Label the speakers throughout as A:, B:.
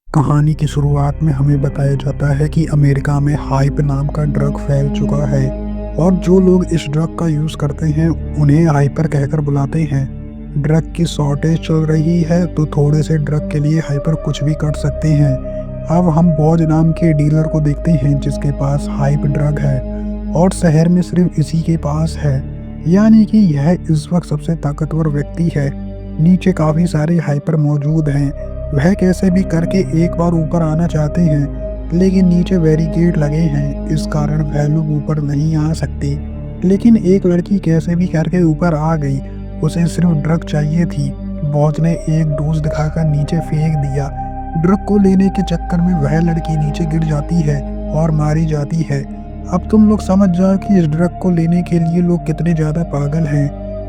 A: कहानी की शुरुआत में हमें बताया जाता है कि अमेरिका में हाइप नाम का ड्रग फैल चुका है और जो लोग इस ड्रग का यूज़ करते हैं उन्हें हाइपर कहकर बुलाते हैं। ड्रग की शॉर्टेज चल रही है तो थोड़े से ड्रग के लिए हाइपर कुछ भी कर सकते हैं। अब हम बॉज नाम के डीलर को देखते हैं जिसके पास हाइप ड्रग है और शहर में सिर्फ इसी के पास है, यानी कि यह इस वक्त सबसे ताकतवर व्यक्ति है। नीचे काफ़ी सारे हाइपर मौजूद हैं। वह कैसे भी करके एक बार ऊपर आना चाहते हैं, लेकिन नीचे बैरिकेड लगे हैं, इस कारण वह लोग ऊपर नहीं आ सकते। लेकिन एक लड़की कैसे भी करके ऊपर आ गई, उसे सिर्फ ड्रग चाहिए थी। बॉस ने एक डोज दिखाकर नीचे फेंक दिया। ड्रग को लेने के चक्कर में वह लड़की नीचे गिर जाती है और मारी जाती है। अब तुम लोग समझ जाओ कि इस ड्रग को लेने के लिए लोग कितने ज़्यादा पागल हैं।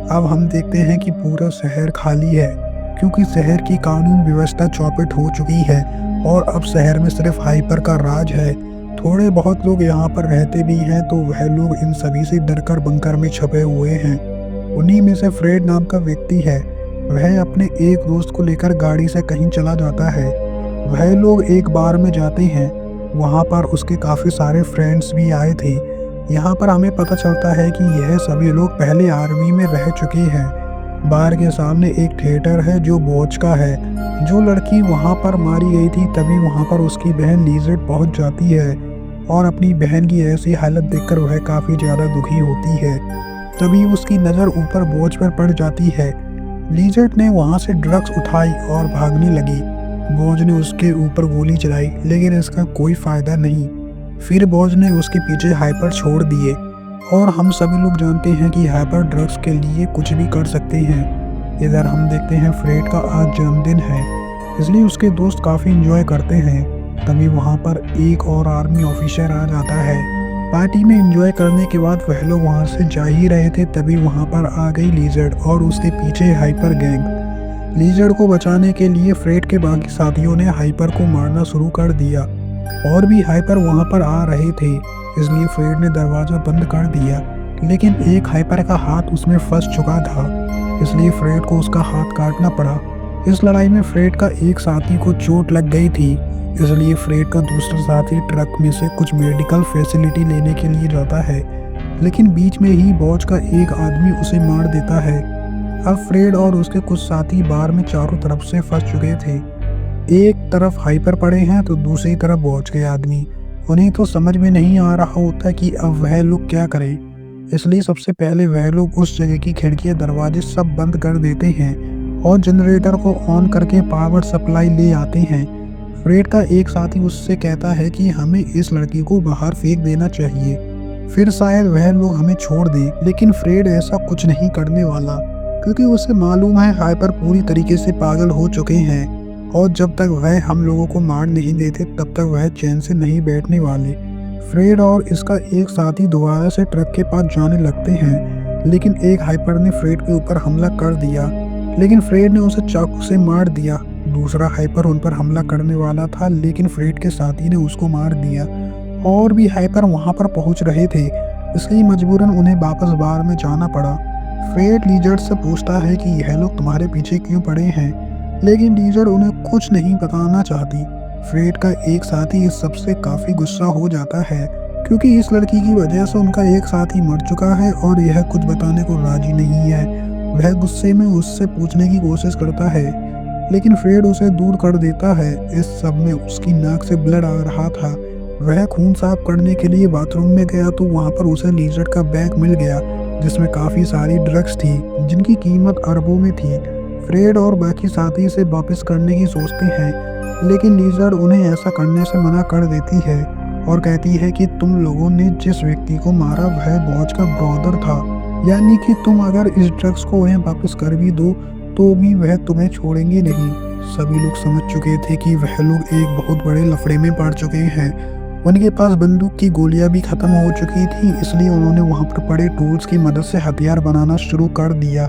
A: अब हम देखते हैं कि पूरा शहर खाली है क्योंकि शहर की कानून व्यवस्था चौपट हो चुकी है और अब शहर में सिर्फ हाइपर का राज है। थोड़े बहुत लोग यहाँ पर रहते भी हैं तो वह लोग इन सभी से डरकर बंकर में छुपे हुए हैं। उन्हीं में से फ्रेड नाम का व्यक्ति है। वह अपने एक दोस्त को लेकर गाड़ी से कहीं चला जाता है। वह लोग एक बार में जाते हैं। वहाँ पर उसके काफ़ी सारे फ्रेंड्स भी आए थे। यहाँ पर हमें पता चलता है कि यह सभी लोग पहले आर्मी में रह चुके हैं। बार के सामने एक थिएटर है जो बॉच का है। जो लड़की वहाँ पर मारी गई थी तभी वहाँ पर उसकी बहन लीजेट पहुँच जाती है और अपनी बहन की ऐसी हालत देखकर वह काफ़ी ज़्यादा दुखी होती है। तभी उसकी नज़र ऊपर बॉच पर पड़ जाती है। लीजेट ने वहाँ से ड्रग्स उठाई और भागने लगी। बॉज ने उसके ऊपर गोली चलाई लेकिन इसका कोई फ़ायदा नहीं। फिर बॉज ने उसके पीछे हाइपर छोड़ दिए और हम सभी लोग जानते हैं कि हाइपर ड्रग्स के लिए कुछ भी कर सकते हैं। इधर हम देखते हैं फ्रेड का आज जन्मदिन है, इसलिए उसके दोस्त काफ़ी इंजॉय करते हैं। तभी वहाँ पर एक और आर्मी ऑफिसर आ जाता है। पार्टी में इंजॉय करने के बाद वह लोग वहाँ से जा ही रहे थे तभी वहाँ पर आ गई लीजर्ड और उसके पीछे हाइपर गैंग। लीजर्ड को बचाने के लिए फ्रेड के बाकी साथियों ने हाइपर को मारना शुरू कर दिया। और भी हाइपर वहाँ पर आ रहे थे, इसलिए फ्रेड ने दरवाज़ा बंद कर दिया, लेकिन एक हाइपर का हाथ उसमें फंस चुका था, इसलिए फ्रेड को उसका हाथ काटना पड़ा। इस लड़ाई में फ्रेड का एक साथी को चोट लग गई थी, इसलिए फ्रेड का दूसरा साथी ट्रक में से कुछ मेडिकल फैसिलिटी लेने के लिए जाता है, लेकिन बीच में ही बॉज का एक आदमी उसे मार देता है। अब फ्रेड और उसके कुछ साथी बार में चारों तरफ से फंस चुके थे। एक तरफ हाइपर पड़े हैं तो दूसरी तरफ बॉज के आदमी। उन्हें तो समझ में नहीं आ रहा होता कि अब वह लोग क्या करें, इसलिए सबसे पहले वह लोग उस जगह की खिड़कियां दरवाजे सब बंद कर देते हैं और जनरेटर को ऑन करके पावर सप्लाई ले आते हैं। फ्रेड का एक साथी उससे कहता है कि हमें इस लड़की को बाहर फेंक देना चाहिए, फिर शायद वह लोग हमें छोड़ दें, लेकिन फ्रेड ऐसा कुछ नहीं करने वाला क्योंकि उसे मालूम है हाइपर पूरी तरीके से पागल हो चुके हैं और जब तक वह हम लोगों को मार नहीं देते तब तक वह चैन से नहीं बैठने वाले। फ्रेड और इसका एक साथी दोबारा से ट्रक के पास जाने लगते हैं, लेकिन एक हाइपर ने फ्रेड के ऊपर हमला कर दिया, लेकिन फ्रेड ने उसे चाकू से मार दिया। दूसरा हाइपर उन पर हमला करने वाला था, लेकिन फ्रेड के साथी ने उसको मार दिया। और भी हाइपर वहाँ पर पहुँच रहे थे, इसलिए मजबूरन उन्हें वापस बार में जाना पड़ा। फ्रेड लीजर्ड से पूछता है कि यह लोग तुम्हारे पीछे क्यों पड़े हैं, लेकिन लीजर्ड उन्हें कुछ नहीं बताना चाहती। फ्रेड का एक साथी इस सबसे काफ़ी गुस्सा हो जाता है क्योंकि इस लड़की की वजह से उनका एक साथी मर चुका है और यह कुछ बताने को राजी नहीं है। वह गुस्से में उससे पूछने की कोशिश करता है, लेकिन फ्रेड उसे दूर कर देता है। इस सब में उसकी नाक से ब्लड आ रहा था। वह खून साफ करने के लिए बाथरूम में गया तो वहाँ पर उसे लीजर्ड का बैग मिल गया जिसमें काफ़ी सारी ड्रग्स थी जिनकी कीमत अरबों में थी। फ्रेड और बाकी साथी इसे वापस करने की सोचते हैं, लेकिन लीजर्ड उन्हें ऐसा करने से मना कर देती है और कहती है कि तुम लोगों ने जिस व्यक्ति को मारा वह बॉज का ब्रदर था, यानी कि तुम अगर इस ड्रग्स को उन्हें वापस कर भी दो तो भी वह तुम्हें छोड़ेंगे नहीं। सभी लोग समझ चुके थे कि वह लोग एक बहुत बड़े लफड़े में पड़ चुके हैं। उनके पास बंदूक की गोलियां भी खत्म हो चुकी थी, इसलिए उन्होंने वहां पर पड़े टूल्स की मदद से हथियार बनाना शुरू कर दिया।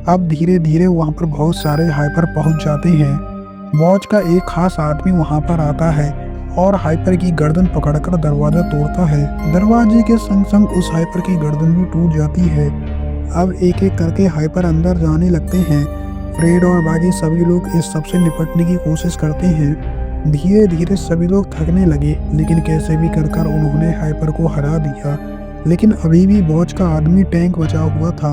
A: अब धीरे धीरे वहां पर बहुत सारे हाइपर पहुंच जाते हैं। बॉज का एक खास आदमी वहां पर आता है और हाइपर की गर्दन पकड़कर दरवाजा तोड़ता है। दरवाजे के संग संग उस हाइपर की गर्दन भी टूट जाती है। अब एक एक करके हाइपर अंदर जाने लगते हैं। फ्रेड और बाकी सभी लोग इस सब से निपटने की कोशिश करते हैं। धीरे धीरे सभी लोग थकने लगे, लेकिन कैसे भी कर कर उन्होंने हाइपर को हरा दिया। लेकिन अभी भी बोझ का आदमी टैंक बचा हुआ था।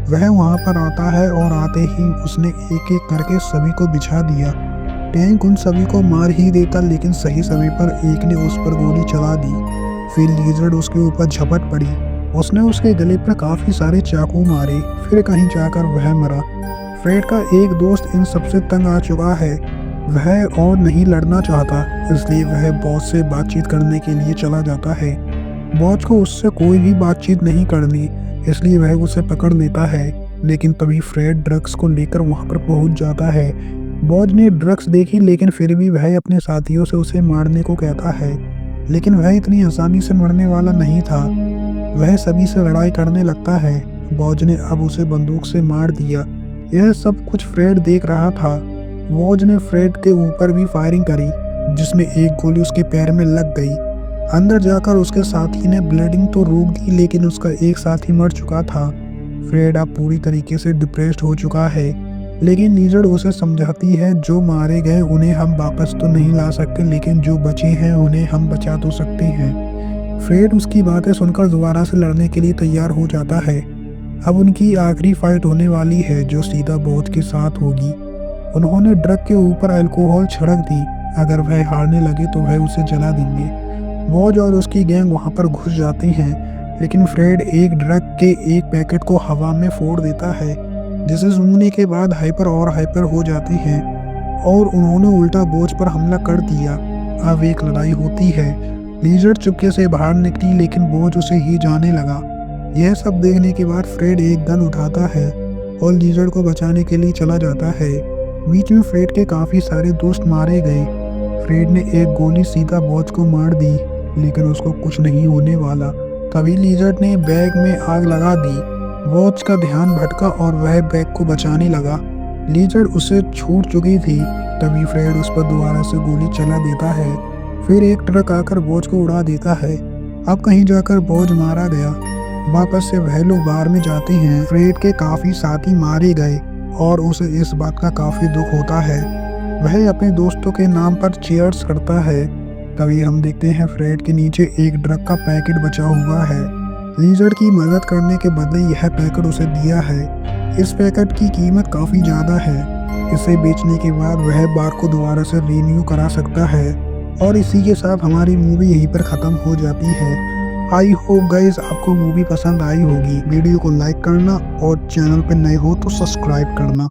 A: वह वहां पर आता है और आते ही उसने एक एक करके सभी को बिछा दिया। टैंक उन सभी को मार ही देता, लेकिन सही समय पर एक ने उस पर गोली चला दी। फिर लिजर्ड उसके ऊपर झपट पड़ी। उसने उसके गले पर काफी सारे चाकू मारे। फिर कहीं जाकर वह मरा। फ्रेड का एक दोस्त इन सबसे तंग आ चुका है। वह और नहीं लड़ना चाहता, इसलिए वह बॉस से बातचीत करने के लिए चला जाता है। बॉस को उससे कोई भी बातचीत नहीं करनी, इसलिए वह उसे पकड़ लेता है। लेकिन तभी फ्रेड ड्रग्स को लेकर वहां पर पहुंच जाता है। बॉज ने ड्रग्स देखी, लेकिन फिर भी वह अपने साथियों से उसे मारने को कहता है। लेकिन वह इतनी आसानी से मरने वाला नहीं था। वह सभी से लड़ाई करने लगता है। बॉज ने अब उसे बंदूक से मार दिया। यह सब कुछ फ्रेड देख रहा था। बॉज ने फ्रेड के ऊपर भी फायरिंग करी, जिसमें एक गोली उसके पैर में लग गई। अंदर जाकर उसके साथी ने ब्लीडिंग तो रोक दी, लेकिन उसका एक साथी मर चुका था। फ्रेड अब पूरी तरीके से डिप्रेस्ड हो चुका है। लेकिन लिजर्ड उसे समझाती है, जो मारे गए उन्हें हम वापस तो नहीं ला सकते, लेकिन जो बचे हैं उन्हें हम बचा तो सकते हैं। फ्रेड उसकी बातें सुनकर दोबारा से लड़ने के लिए तैयार हो जाता है। अब उनकी आखिरी फाइट होने वाली है, जो सीधा बोझ के साथ होगी। उन्होंने ड्रग के ऊपर अल्कोहल छिड़क दी। अगर वह हारने लगे तो वह उसे जला देंगे। बोझ और उसकी गैंग वहां पर घुस जाते हैं, लेकिन फ्रेड एक ड्रग के एक पैकेट को हवा में फोड़ देता है, जिसे सूंघने के बाद हाइपर और हाइपर हो जाते हैं और उन्होंने उल्टा बोझ पर हमला कर दिया। अब एक लड़ाई होती है। लिजर्ड चुपके से बाहर निकली, लेकिन बोझ उसे ही जाने लगा। यह सब देखने के बाद फ्रेड एक गन उठाता है और लिजर्ड को बचाने के लिए चला जाता है। बीच में फ्रेड के काफी सारे दोस्त मारे गए। फ्रेड ने एक गोली सीधा बोझ को मार दी, लेकिन उसको कुछ नहीं होने वाला। तभी लिजर्ड ने बैग में आग लगा दी। बोझ का ध्यान भटका और वह बैग को बचाने लगा। लिजर्ड उसे छूट चुकी थी। तभी फ्रेड उस पर दोबारा से गोली चला देता है। फिर एक ट्रक आकर बोझ को उड़ा देता है। अब कहीं जाकर बोझ मारा गया। वापस से वह लोग बाहर में जाते हैं। फ्रेड के काफी साथी मारे गए और उसे इस बात का काफी दुख होता है। वह अपने दोस्तों के नाम पर चीयर्स करता है। तभी हम देखते हैं फ्रेड के नीचे एक ड्रग का पैकेट बचा हुआ है। लिजर्ड की मदद करने के बदले यह पैकेट उसे दिया है। इस पैकेट की कीमत काफी ज्यादा है। इसे बेचने के बाद वह बार को दोबारा से रिन्यू करा सकता है। और इसी के साथ हमारी मूवी यहीं पर खत्म हो जाती है। आई होप गाइस आपको मूवी पसंद आई होगी। वीडियो को लाइक करना और चैनल पर नए हो तो सब्सक्राइब करना।